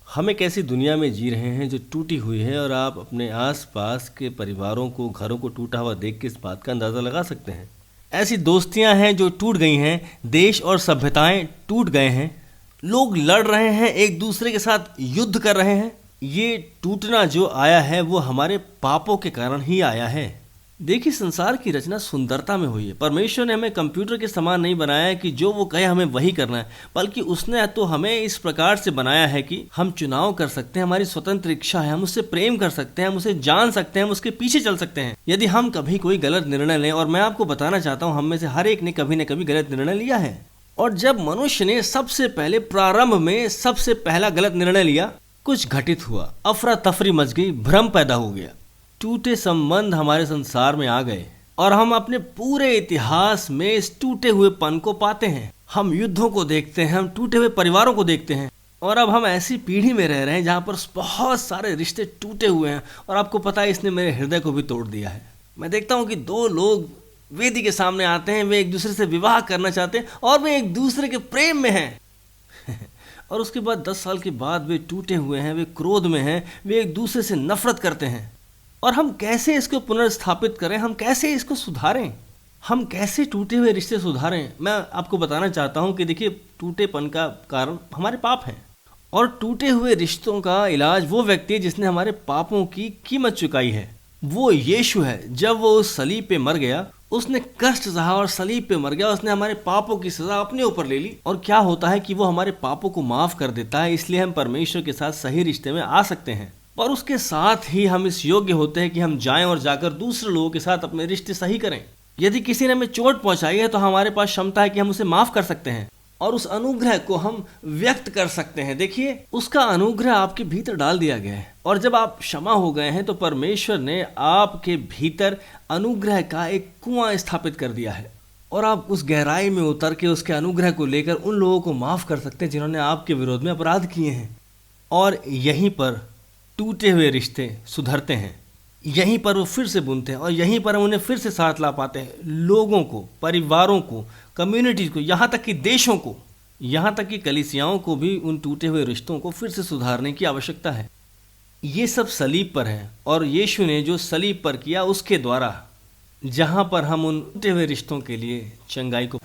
हम एक ऐसी दुनिया में जी रहे हैं जो टूटी हुई है और आप अपने आसपास के परिवारों को, घरों को टूटा हुआ देख के इस बात का अंदाज़ा लगा सकते हैं। ऐसी दोस्तियां हैं जो टूट गई हैं, देश और सभ्यताएं टूट गए हैं, लोग लड़ रहे हैं, एक दूसरे के साथ युद्ध कर रहे हैं। ये टूटना जो आया है वो हमारे पापों के कारण ही आया है। देखिए, संसार की रचना सुंदरता में हुई है। परमेश्वर ने हमें कंप्यूटर के समान नहीं बनाया है कि जो वो कहे हमें वही करना है, बल्कि उसने तो हमें इस प्रकार से बनाया है कि हम चुनाव कर सकते हैं, हमारी स्वतंत्र इच्छा है, हम उससे प्रेम कर सकते हैं, हम उसे जान सकते हैं, हम उसके पीछे चल सकते हैं यदि हम कभी कोई गलत निर्णय लें। और मैं आपको बताना चाहता हूँ, हम में से हर एक ने कभी न कभी गलत निर्णय लिया है। और जब मनुष्य ने सबसे पहले प्रारंभ में सबसे पहला गलत निर्णय लिया, कुछ घटित हुआ, अफरा तफरी मच गई, भ्रम पैदा हो गया, टूटे संबंध हमारे संसार में आ गए और हम अपने पूरे इतिहास में इस टूटे हुए पन को पाते हैं। हम युद्धों को देखते हैं, हम टूटे हुए परिवारों को देखते हैं और अब हम ऐसी पीढ़ी में रह रहे हैं जहाँ पर बहुत सारे रिश्ते टूटे हुए हैं। और आपको पता है, इसने मेरे हृदय को भी तोड़ दिया है। मैं देखता हूँ कि दो लोग वेदी के सामने आते हैं, वे एक दूसरे से विवाह करना चाहते हैं और वे एक दूसरे के प्रेम में हैं और उसके बाद 10 साल के बाद वे टूटे हुए हैं, वे क्रोध में हैं, वे एक दूसरे से नफरत करते हैं। और हम कैसे इसको पुनर्स्थापित करें, हम कैसे इसको सुधारें, हम कैसे टूटे हुए रिश्ते सुधारें? मैं आपको बताना चाहता हूं कि देखिए, टूटेपन का कारण हमारे पाप हैं और टूटे हुए रिश्तों का इलाज वो व्यक्ति है जिसने हमारे पापों की कीमत चुकाई है। वो यीशु है। जब वो उस सलीब पे मर गया, उसने कष्ट सहा और सलीब पे मर गया, उसने हमारे पापों की सजा अपने ऊपर ले ली। और क्या होता है कि वो हमारे पापों को माफ कर देता है, इसलिए हम परमेश्वर के साथ सही रिश्ते में आ सकते हैं। और उसके साथ ही हम इस योग्य होते हैं कि हम जाएं और जाकर दूसरे लोगों के साथ अपने रिश्ते सही करें। यदि किसी ने हमें चोट पहुंचाई है तो हमारे पास क्षमता है कि हम उसे माफ कर सकते हैं और उस अनुग्रह को हम व्यक्त कर सकते हैं। देखिए, उसका अनुग्रह आपके भीतर डाल दिया गया है और जब आप क्षमा हो गए हैं तो परमेश्वर ने आपके भीतर अनुग्रह का एक कुआं स्थापित कर दिया है और आप उस गहराई में उतर के उसके अनुग्रह को लेकर उन लोगों को माफ कर सकते हैं जिन्होंने आपके विरोध में अपराध किए हैं। और यहीं पर टूटे हुए रिश्ते सुधरते हैं, यहीं पर वो फिर से बुनते हैं और यहीं पर हम उन्हें फिर से साथ ला पाते हैं। लोगों को, परिवारों को, कम्युनिटीज को, यहाँ तक कि देशों को, यहाँ तक कि कलीसियाओं को भी उन टूटे हुए रिश्तों को फिर से सुधारने की आवश्यकता है। ये सब सलीब पर है और यीशु ने जो सलीब पर किया उसके द्वारा, जहाँ पर हम उन टूटे हुए रिश्तों के लिए चंगाई को